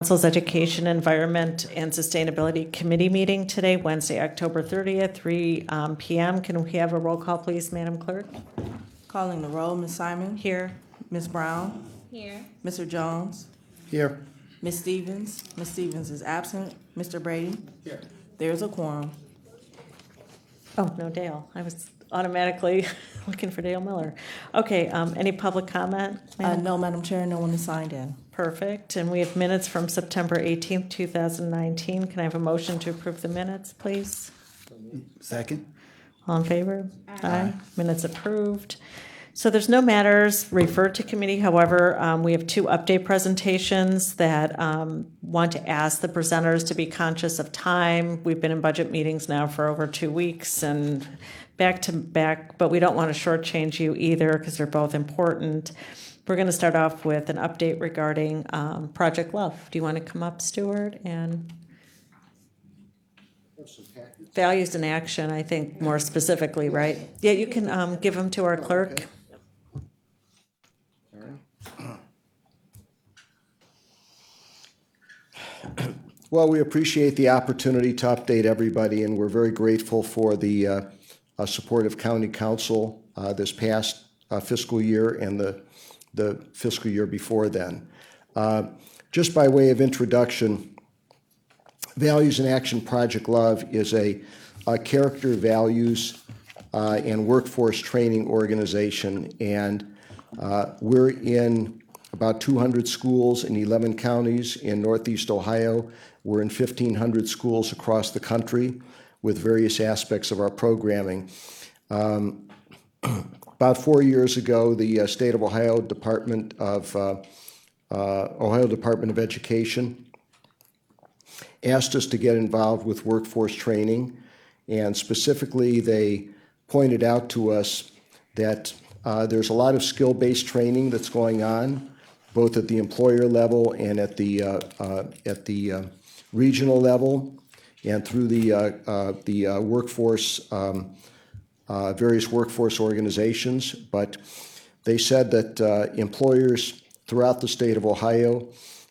Council's Education, Environment, and Sustainability Committee meeting today, Wednesday, October 30th, 3 p.m. Can we have a roll call, please, Madam Clerk? Calling the roll, Ms. Simon. Here. Ms. Brown. Here. Mr. Jones. Here. Ms. Stevens. Ms. Stevens is absent. Mr. Brady. Here. There's a quorum. Oh, no, Dale. I was automatically looking for Dale Miller. Okay, any public comment? No, Madam Chair, no one is signed in. Perfect. And we have minutes from September 18th, 2019. Can I have a motion to approve the minutes, please? Second. All in favor? Aye. Minutes approved. So there's no matters referred to committee. However, we have two update presentations that want to ask the presenters to be conscious of time. We've been in budget meetings now for over 2 weeks and back to back, but we don't want to shortchange you either because they're both important. We're going to start off with an update regarding Project Love. Do you want to come up, Stuart? And values in action, I think, more specifically, right? Yeah, you can give them to our clerk. Well, we appreciate the opportunity to update everybody, and we're very grateful for the support of County Council this past fiscal year and the fiscal year before then. Just by way of introduction, Values in Action Project Love is a character values and workforce training organization, and we're in about 200 schools in 11 counties in Northeast Ohio. We're in 1,500 schools across the country with various aspects of our programming. About 4 years ago, the State of Ohio Department of Education asked us to get involved with workforce training, and specifically they pointed out to us that there's a lot of skill-based training that's going on, both at the employer level and at the regional level, and through the workforce, various workforce organizations. But they said that employers throughout the state of Ohio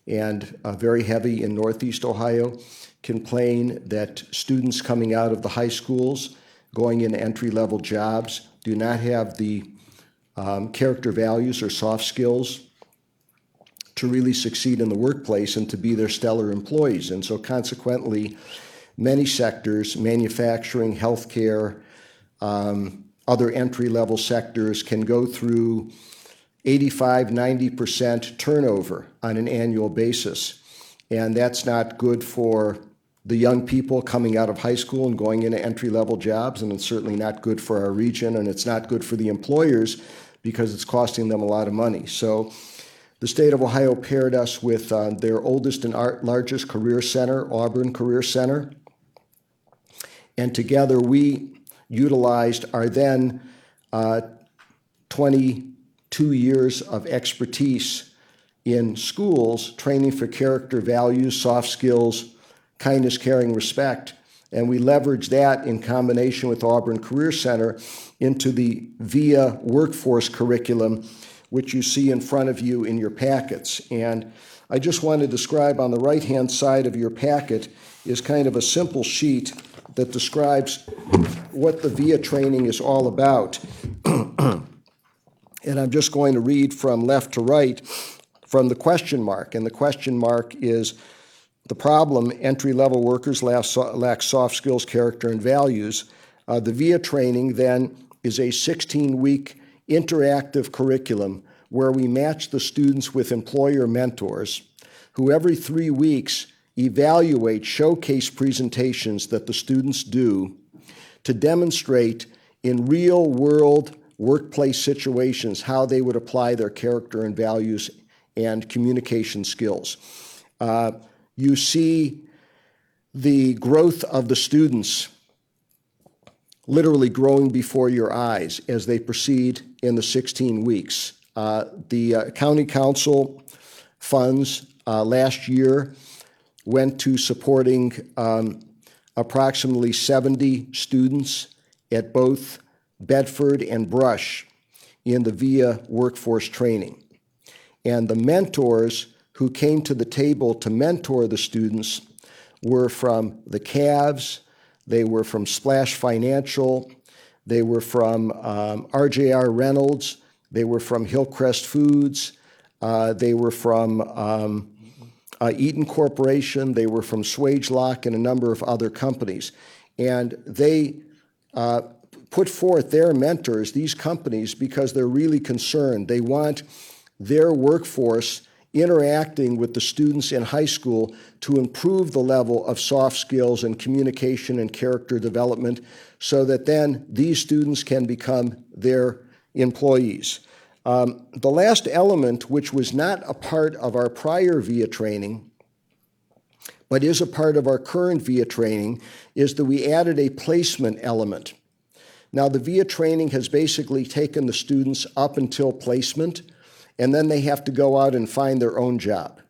and very heavy in Northeast Ohio complain that students coming out of the high schools going into entry-level jobs do not have the character values or soft skills to really succeed in the workplace and to be their stellar employees. And so consequently, many sectors, manufacturing, healthcare, other entry-level sectors can go through 85-90% turnover on an annual basis. And that's not good for the young people coming out of high school and going into entry-level jobs, and it's certainly not good for our region, and it's not good for the employers because it's costing them a lot of money. So the state of Ohio paired us with their oldest and largest career center, Auburn Career Center, and together we utilized our then 22 years of expertise in schools, training for character, values, soft skills, kindness, caring, respect, and we leveraged that in combination with Auburn Career Center into the VIA workforce curriculum, which you see in front of you in your packets. And I just want to describe on the right-hand side of your packet is kind of a simple sheet that describes what the VIA training is all about. And I'm just going to read from left to right from the question mark. And the question mark is the problem: entry-level workers lack soft skills, character, and values. The VIA training then is a 16-week interactive curriculum where we match the students with employer mentors who every 3 weeks evaluate showcase presentations that the students do to demonstrate in real-world workplace situations how they would apply their character and values and communication skills. You see the growth of the students literally growing before your eyes as they proceed in the 16 weeks. The County Council funds last year went to supporting approximately 70 students at both Bedford and Brush in the VIA workforce training. And the mentors who came to the table to mentor the students were from the Cavs, they were from Splash Financial, they were from RJR Reynolds, they were from Hillcrest Foods, they were from Eaton Corporation, they were from Swagelok, and a number of other companies. And they put forth their mentors, these companies, because they're really concerned. They want their workforce interacting with the students in high school to improve the level of soft skills and communication and character development so that then these students can become their employees. The last element, which was not a part of our prior VIA training, but is a part of our current VIA training, is that we added a placement element. Now, the VIA training has basically taken the students up until placement, and then they have to go out and find their own job.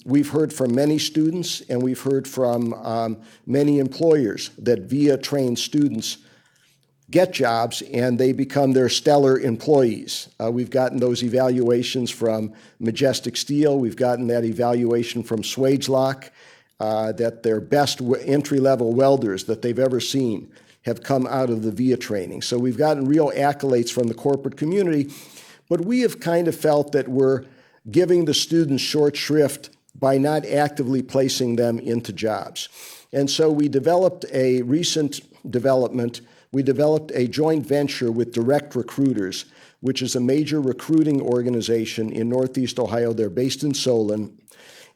We've heard from many students, and we've heard from many employers that VIA-trained students get jobs and they become their stellar employees. We've gotten those evaluations from Majestic Steel. We've gotten that evaluation from Swagelok, that their best entry-level welders that they've ever seen have come out of the VIA training. So we've gotten real accolades from the corporate community, but we have kind of felt that we're giving the students short shrift by not actively placing them into jobs. And so we developed a recent development. We developed a joint venture with Direct Recruiters, which is a major recruiting organization in Northeast Ohio. They're based in Solon,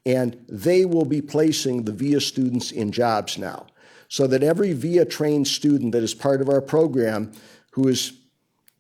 and they will be placing the VIA students in jobs now, so that every VIA-trained student that is part of our program who is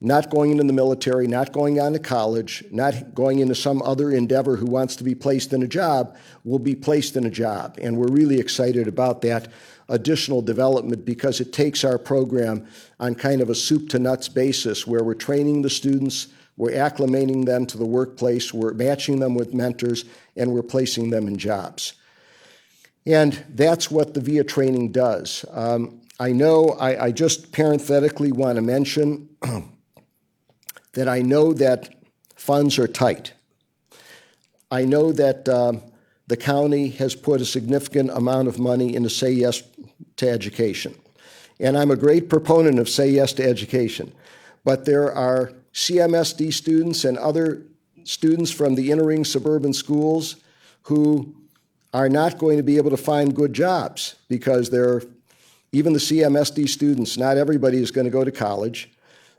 not going into the military, not going on to college, not going into some other endeavor who wants to be placed in a job, will be placed in a job. And we're really excited about that additional development because it takes our program on kind of a soup to nuts basis where we're training the students, we're acclimating them to the workplace, we're matching them with mentors, and we're placing them in jobs. And that's what the VIA training does. I just parenthetically want to mention that I know that funds are tight. I know that the county has put a significant amount of money into Say Yes to Education. And I'm a great proponent of Say Yes to Education. But there are CMSD students and other students from the inner-ring suburban schools who are not going to be able to find good jobs because even the CMSD students, not everybody is going to go to college.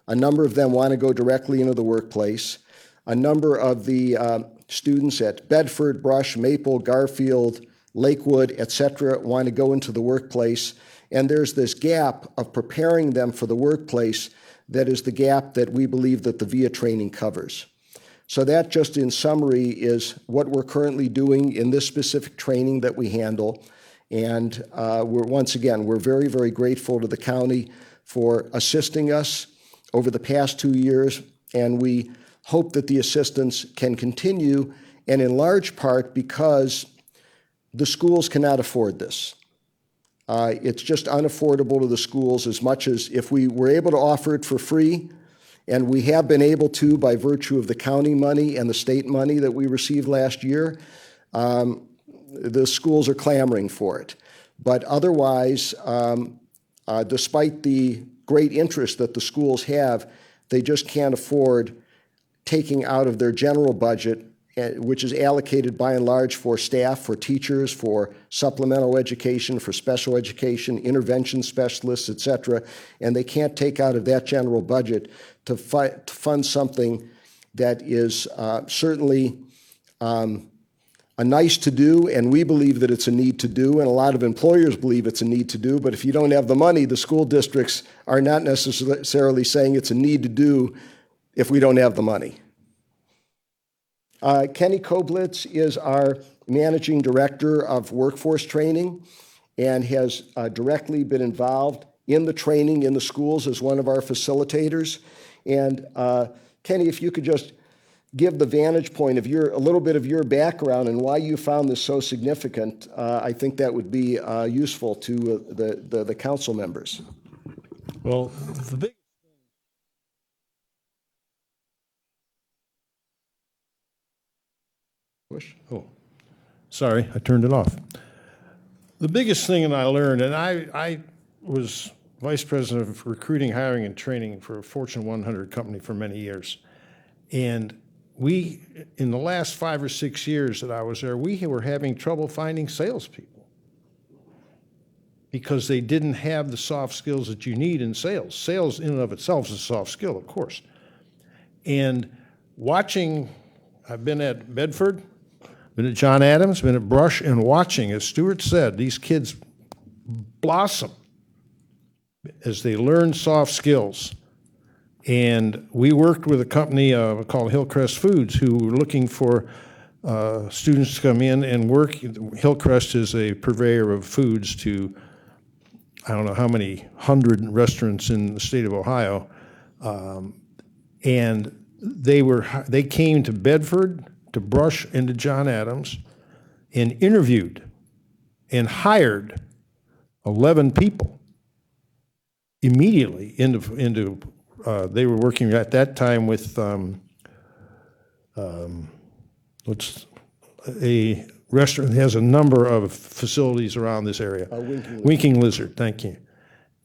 A number of them want to go directly into the workplace. A number of the students at Bedford, Brush, Maple, Garfield, Lakewood, et cetera, want to go into the workplace. And there's this gap of preparing them for the workplace that is the gap that we believe that the VIA training covers. So that, just in summary, is what we're currently doing in this specific training that we handle. And we're very, very grateful to the county for assisting us over the past 2 years, and we hope that the assistance can continue, and in large part because the schools cannot afford this. It's just unaffordable to the schools as much as if we were able to offer it for free, and we have been able to by virtue of the county money and the state money that we received last year. The schools are clamoring for it. But otherwise, despite the great interest that the schools have, they just can't afford taking out of their general budget, which is allocated by and large for staff, for teachers, for supplemental education, for special education, intervention specialists, et cetera, and they can't take out of that general budget to fund something that is certainly a nice to do, and we believe that it's a need to do, and a lot of employers believe it's a need to do, but if you don't have the money, the school districts are not necessarily saying it's a need to do if we don't have the money. Kenny Koblitz is our managing director of workforce training and has directly been involved in the training in the schools as one of our facilitators. And Kenny, if you could just give the vantage point of a little bit of your background and why you found this so significant, I think that would be useful to the council members. Well, the big Push. Oh, sorry, I turned it off. The biggest thing that I learned, and I was vice president of recruiting, hiring, and training for a Fortune 100 company for many years. And we, in the last 5 or 6 years that I was there, we were having trouble finding salespeople because they didn't have the soft skills that you need in sales. Sales in and of itself is a soft skill, of course. And watching, I've been at Bedford, been at John Adams, been at Brush, and watching, as Stuart said, these kids blossom as they learn soft skills. And we worked with a company called Hillcrest Foods who were looking for students to come in and work. Hillcrest is a purveyor of foods to, I don't know how many 100 restaurants in the state of Ohio. And they came to Bedford, to Brush, and to John Adams and interviewed and hired 11 people immediately into they were working at that time with what's a restaurant that has a number of facilities around this area. Winking Lizard, thank you.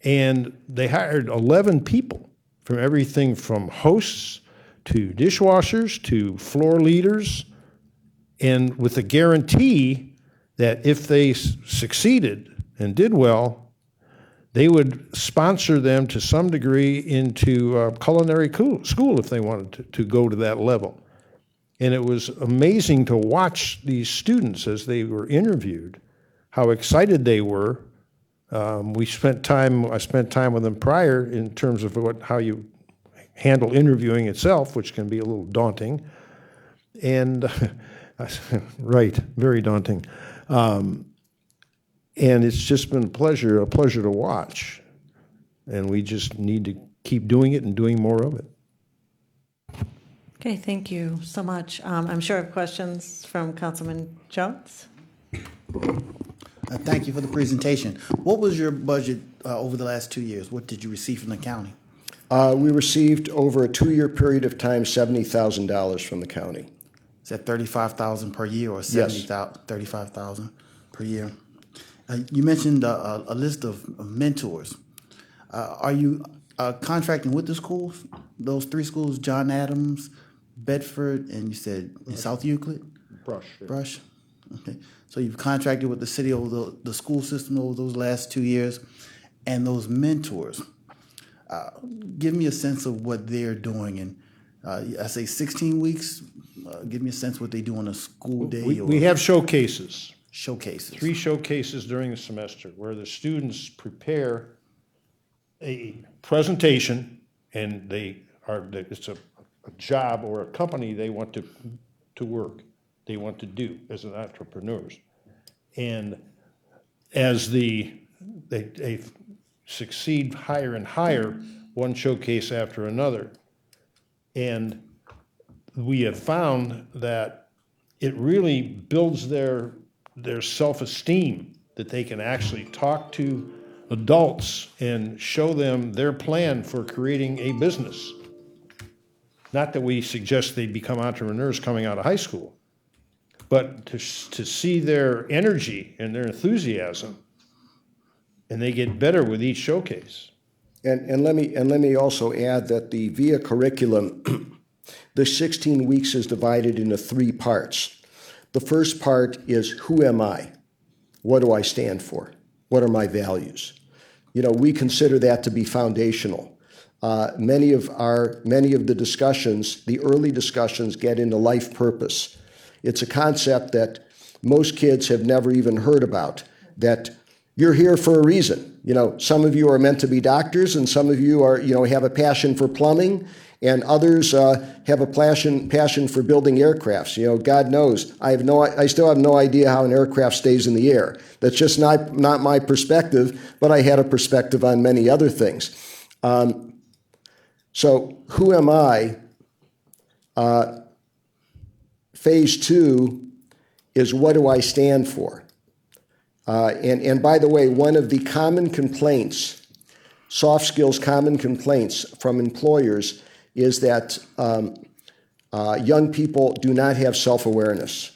And they hired 11 people from everything from hosts to dishwashers to floor leaders, and with a guarantee that if they succeeded and did well, they would sponsor them to some degree into culinary school if they wanted to go to that level. And it was amazing to watch these students as they were interviewed, how excited they were. I spent time with them prior in terms of how you handle interviewing itself, which can be a little daunting. And, right, very daunting. And it's just been a pleasure to watch. And we just need to keep doing it and doing more of it. Okay, thank you so much. I'm sure I have questions from Councilman Jones. Thank you for the presentation. What was your budget over the last 2 years? What did you receive from the county? We received over a 2-year period of time $70,000 from the county. Is that $35,000 per year or Yes. $35,000 per year? You mentioned a list of mentors. Are you contracting with the schools? Those 3 schools, John Adams, Bedford, and you said in South Euclid? Brush. Brush. Okay. So you've contracted with the city over the school system over those last 2 years, and those mentors. Give me a sense of what they're doing. And I say 16 weeks. Give me a sense what they do on a school day. We have showcases. Showcases. 3 showcases during the semester where the students prepare a presentation, and it's a job or a company they want to work, they want to do as an entrepreneurs. And as they succeed higher and higher, one showcase after another. And we have found that it really builds their self-esteem, that they can actually talk to adults and show them their plan for creating a business. Not that we suggest they become entrepreneurs coming out of high school, but to see their energy and their enthusiasm, and they get better with each showcase. And let me also add that the VIA curriculum, the 16 weeks is divided into 3 parts. The first part is, who am I? What do I stand for? What are my values? We consider that to be foundational. Many of the discussions, the early discussions, get into life purpose. It's a concept that most kids have never even heard about, that you're here for a reason. Some of you are meant to be doctors, and some of you are, have a passion for plumbing, and others have a passion for building aircrafts. God knows, I still have no idea how an aircraft stays in the air. That's just not my perspective, but I had a perspective on many other things. So who am I? Phase 2 is, what do I stand for? And by the way, one of the common complaints, soft skills common complaints from employers, is that young people do not have self-awareness.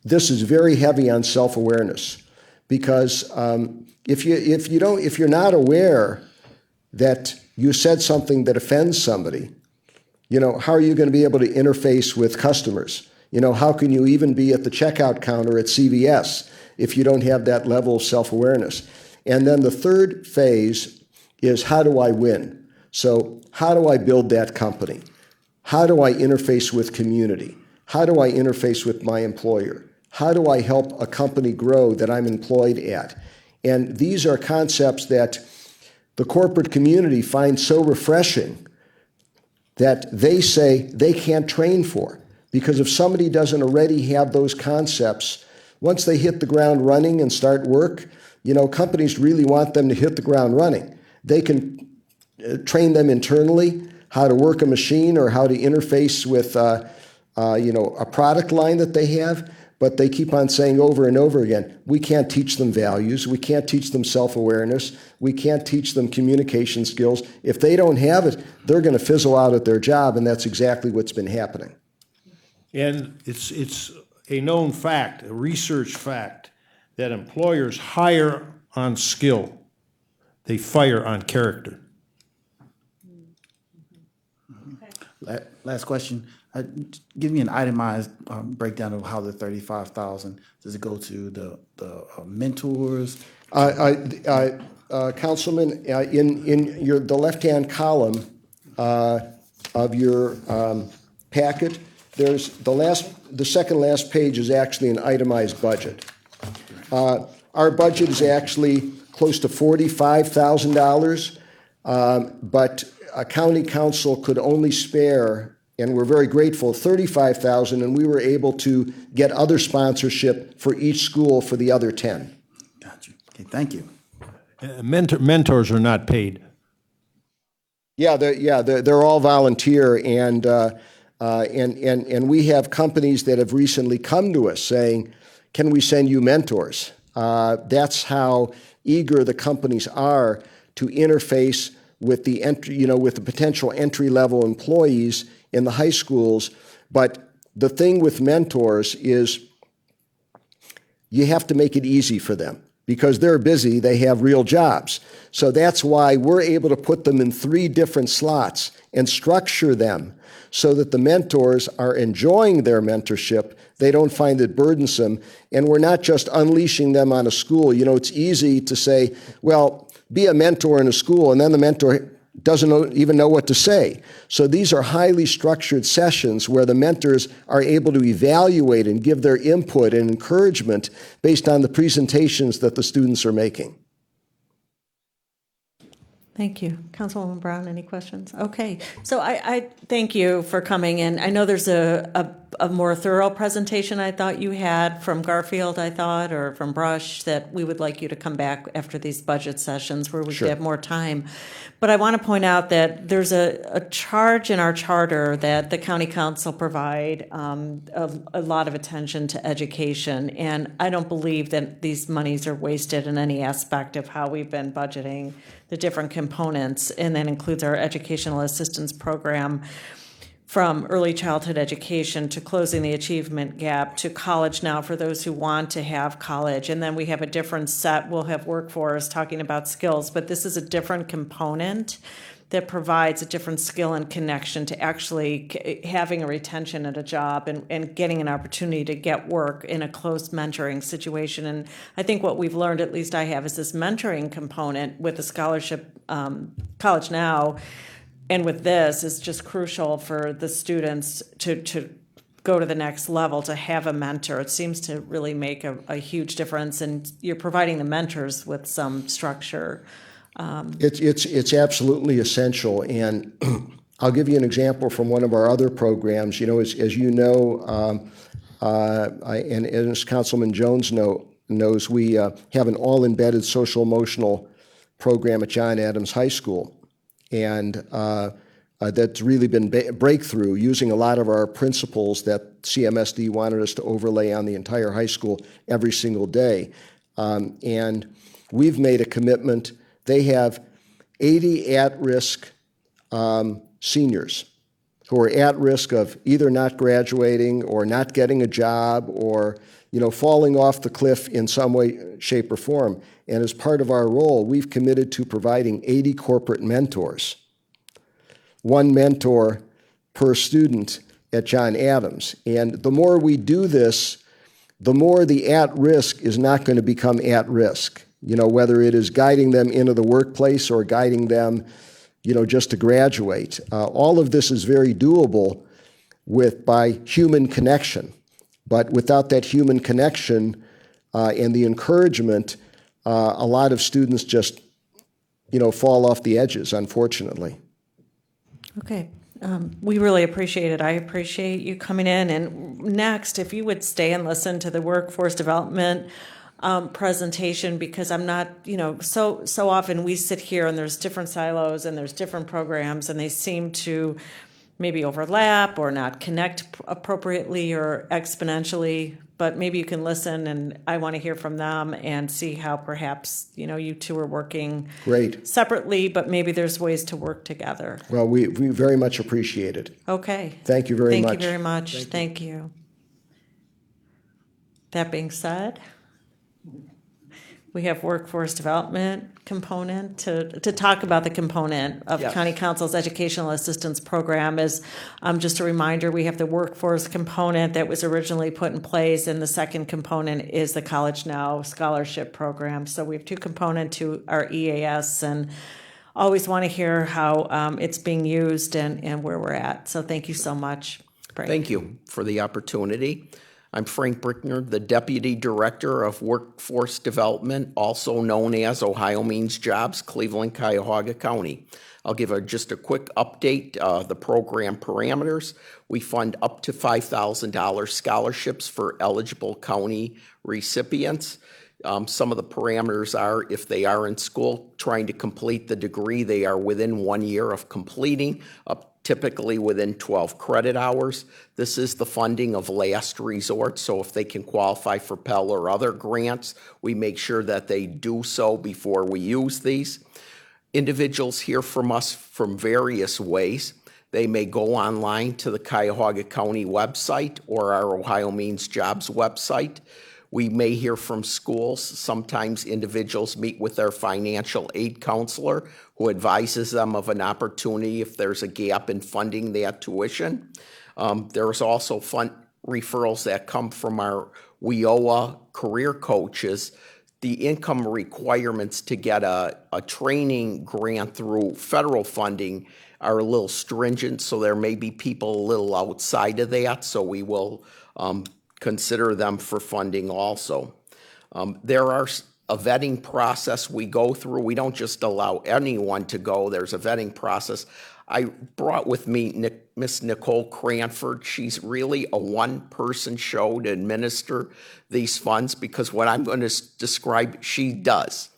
this is very heavy on self-awareness, because if you're not aware that you said something that offends somebody, how are you going to be able to interface with customers? How can you even be at the checkout counter at CVS if you don't have that level of self-awareness? And then the third phase is, how do I win? So how do I build that company? How do I interface with community? How do I interface with my employer? How do I help a company grow that I'm employed at? And these are concepts that the corporate community finds so refreshing that they say they can't train for. Because if somebody doesn't already have those concepts, once they hit the ground running and start work, companies really want them to hit the ground running. They can train them internally how to work a machine or how to interface with a product line that they have, but they keep on saying over and over again, we can't teach them values, we can't teach them self-awareness, we can't teach them communication skills. If they don't have it, they're going to fizzle out at their job, and that's exactly what's been happening. And it's a known fact, a research fact, that employers hire on skill. They fire on character. Last question. Give me an itemized breakdown of how the $35,000, does it go to the mentors? Councilman, in the left-hand column of your packet, there's the second last page is actually an itemized budget. Our budget is actually close to $45,000, but a county council could only spare, and we're very grateful, $35,000, and we were able to get other sponsorship for each school for the other 10. Gotcha. Okay, thank you. Mentors are not paid. They're all volunteer, and we have companies that have recently come to us saying, "Can we send you mentors?" That's how eager the companies are to interface with the with the potential entry-level employees in the high schools. But the thing with mentors is you have to make it easy for them because they're busy, they have real jobs. So that's why we're able to put them in 3 different slots and structure them so that the mentors are enjoying their mentorship, they don't find it burdensome, and we're not just unleashing them on a school. It's easy to say, well, be a mentor in a school, and then the mentor doesn't even know what to say. So these are highly structured sessions where the mentors are able to evaluate and give their input and encouragement based on the presentations that the students are making. Thank you. Councilwoman Brown, any questions? Okay, so I thank you for coming in. I know there's a more thorough presentation I thought you had from Garfield, or from Brush, that we would like you to come back after these budget sessions where we Sure. could have more time. But I want to point out that there's a charge in our charter that the county council provide a lot of attention to education. And I don't believe that these monies are wasted in any aspect of how we've been budgeting the different components, and that includes our educational assistance program, from early childhood education to closing the achievement gap to college now for those who want to have college. And then we have a different set, we'll have workforce talking about skills, but this is a different component that provides a different skill and connection to actually having a retention at a job and getting an opportunity to get work in a close mentoring situation. And I think what we've learned, at least I have, is this mentoring component with the scholarship, College Now, and with this is just crucial for the students to go to the next level, to have a mentor. It seems to really make a huge difference, and you're providing the mentors with some structure. It's absolutely essential, and I'll give you an example from one of our other programs. As you know, and as Councilman Jones knows, we have an all-embedded social-emotional program at John Adams High School, and that's really been breakthrough, using a lot of our principles that CMSD wanted us to overlay on the entire high school every single day. And we've made a commitment. They have 80 at-risk seniors who are at risk of either not graduating or not getting a job or falling off the cliff in some way, shape, or form. And as part of our role, we've committed to providing 80 corporate mentors, one mentor per student at John Adams. And the more we do this, the more the at-risk is not going to become at-risk. Whether it is guiding them into the workplace or guiding them, just to graduate. All of this is very doable by human connection. But without that human connection and the encouragement, a lot of students just, fall off the edges, unfortunately. Okay. We really appreciate it. I appreciate you coming in. And next, if you would stay and listen to the workforce development presentation, because I'm not, so often we sit here and there's different silos and there's different programs and they seem to maybe overlap or not connect appropriately or exponentially, but maybe you can listen and I want to hear from them and see how perhaps, you two are working Great. separately, but maybe there's ways to work together. Well, we very much appreciate it. Okay. Thank you very much. Thank you very much. Thank you. That being said, we have workforce development component to talk about the component of Yes. County Council's Educational Assistance Program. Is just a reminder, we have the workforce component that was originally put in place, and the second component is the College Now Scholarship Program. So we have two components to our EAS, and always want to hear how it's being used and where we're at. So thank you so much. Frank. Thank you for the opportunity. I'm Frank Brickner, the Deputy Director of Workforce Development, also known as Ohio Means Jobs, Cleveland, Cuyahoga County. I'll give just a quick update, the program parameters. We fund up to $5,000 scholarships for eligible county recipients. Some of the parameters are if they are in school trying to complete the degree, they are within 1 year of completing, typically within 12 credit hours. This is the funding of last resort, so if they can qualify for Pell or other grants, we make sure that they do so before we use these. Individuals hear from us from various ways. They may go online to the Cuyahoga County website or our Ohio Means Jobs website. We may hear from schools. Sometimes individuals meet with their financial aid counselor who advises them of an opportunity if there's a gap in funding that tuition. There's also referrals that come from our WIOA career coaches. The income requirements to get a training grant through federal funding are a little stringent, so there may be people a little outside of that, so we will consider them for funding also. There are a vetting process we go through. We don't just allow anyone to go. There's a vetting process. I brought with me Miss Nicole Cranford. She's really a one-person show to administer these funds because what I'm going to describe, she does.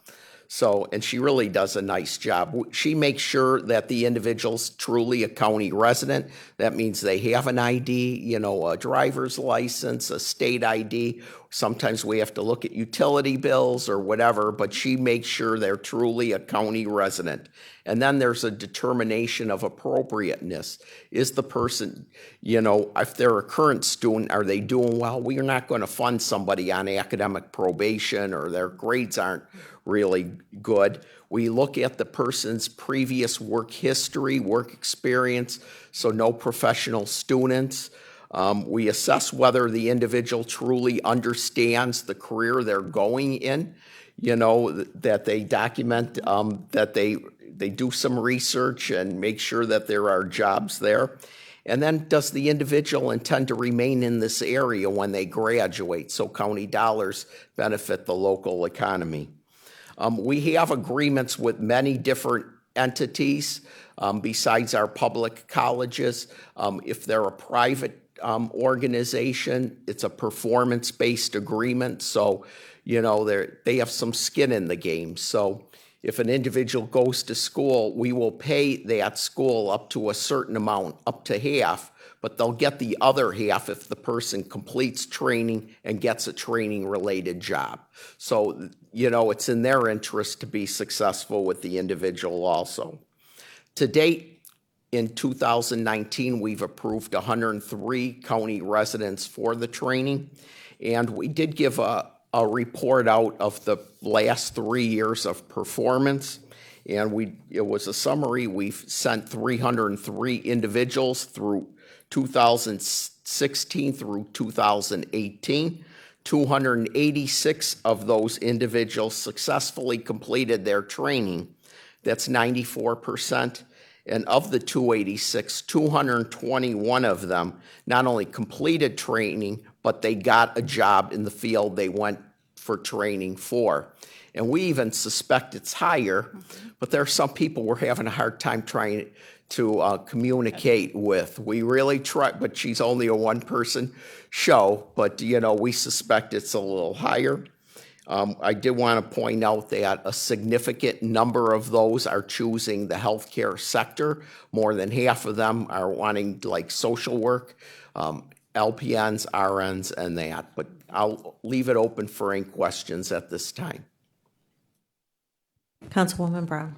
So, and she really does a nice job. She makes sure that the individual's truly a county resident. That means they have an ID, a driver's license, a state ID. Sometimes we have to look at utility bills or whatever, but she makes sure they're truly a county resident. And then there's a determination of appropriateness. Is the person, if they're a current student, are they doing well? We are not going to fund somebody on academic probation or their grades aren't really good. We look at the person's previous work history, work experience, so no professional students. We assess whether the individual truly understands the career they're going in, that they document, that they do some research and make sure that there are jobs there. And then does the individual intend to remain in this area when they graduate so county dollars benefit the local economy? We have agreements with many different entities besides our public colleges. If they're a private organization, it's a performance-based agreement. So, they have some skin in the game. So if an individual goes to school, we will pay that school up to a certain amount, up to half, but they'll get the other half if the person completes training and gets a training-related job. So, it's in their interest to be successful with the individual also. To date, in 2019, we've approved 103 county residents for the training, And we did give a report out of the last 3 years of performance. And it was a summary. We've sent 303 individuals through 2016 through 2018. 286 of those individuals successfully completed their training. That's 94%. And of the 286, 221 of them not only completed training, but they got a job in the field they went for training for. And we even suspect it's higher, but there are some people we're having a hard time trying to communicate with. We really try, but she's only a one-person show, but we suspect it's a little higher. I did want to point out that a significant number of those are choosing the healthcare sector. More than half of them are wanting like social work, LPNs, RNs, and that. But I'll leave it open for any questions at this time. Councilwoman Brown.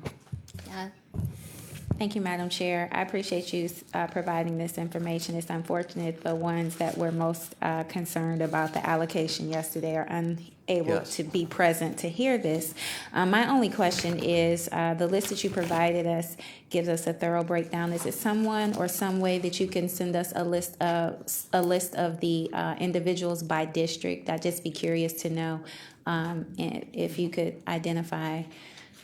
Thank you, Madam Chair. I appreciate you providing this information. It's unfortunate the ones that were most concerned about the allocation yesterday are unable to be present to hear this. My only question is, the list that you provided us gives us a thorough breakdown. Is it someone or some way that you can send us a list of the individuals by district? I'd just be curious to know if you could identify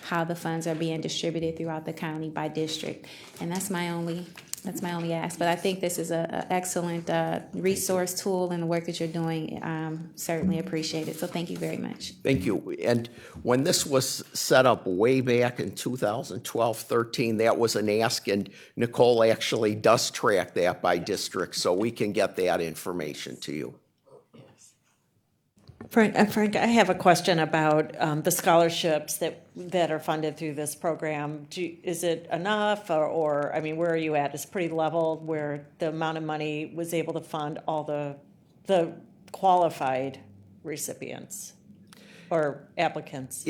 how the funds are being distributed throughout the county by district. And that's my only ask. But I think this is an excellent resource tool, and the work that you're doing, certainly appreciate it. So thank you very much. Thank you. And when this was set up way back in 2012-13, that was an ask, and Nicole actually does track that by district, so we can get that information to you. Frank, I have a question about the scholarships that are funded through this program. Is it enough, or I mean, where are you at? It's pretty level where the amount of money was able to fund all the qualified recipients or applicants?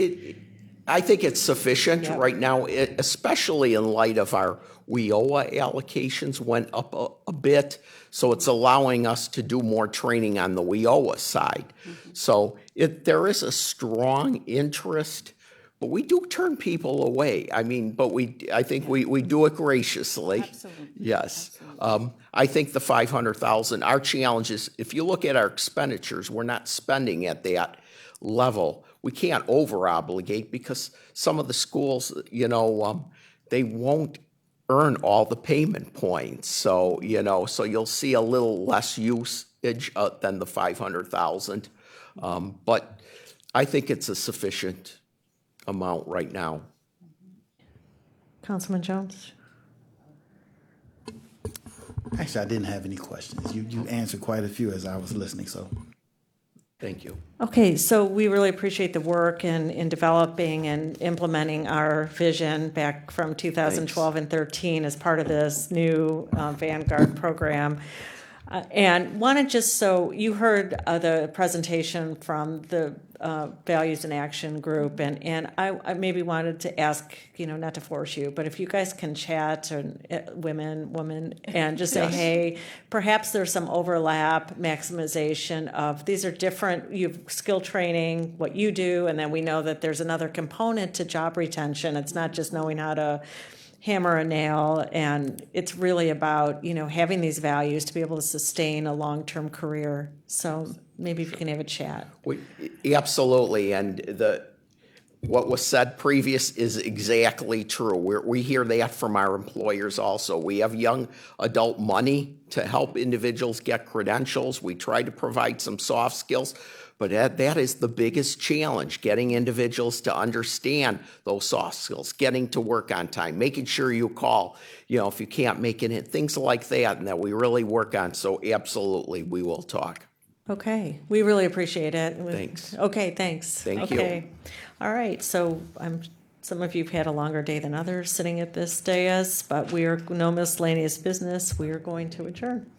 I think it's sufficient right now, especially in light of our WIOA allocations went up a bit, so it's allowing us to do more training on the WIOA side. So there is a strong interest, but we do turn people away. I mean, but I think we do it graciously. Absolutely. Yes. Absolutely. I think the $500,000, our challenge is, if you look at our expenditures, we're not spending at that level. We can't over-obligate because some of the schools, they won't earn all the payment points. So, so you'll see a little less usage than the $500,000. But I think it's a sufficient amount right now. Councilman Jones? Actually, I didn't have any questions. You answered quite a few as I was listening, so. Thank you. Okay, so we really appreciate the work in developing and implementing our vision back from 2012 and 13 as part of this new Vanguard program. And wanted just so you heard the presentation from the Values in Action group, and I maybe wanted to ask, not to force you, but if you guys can chat, and woman, and just say, hey, perhaps there's some overlap, maximization of these are different. You've skill training, what you do, and then we know that there's another component to job retention. It's not just knowing how to hammer a nail, and it's really about having these values to be able to sustain a long-term career. So maybe if you can have a chat. Absolutely, and what was said previous is exactly true. We hear that from our employers also. We have young adult money to help individuals get credentials. We try to provide some soft skills. But that is the biggest challenge, getting individuals to understand those soft skills, getting to work on time, making sure you call, if you can't make it in, things like that, and that we really work on. So absolutely, we will talk. Okay, we really appreciate it. Thanks. Okay, thanks. Thank you. Okay, all right, so some of you have had a longer day than others sitting at this dais, but we are no miscellaneous business. We are going to adjourn.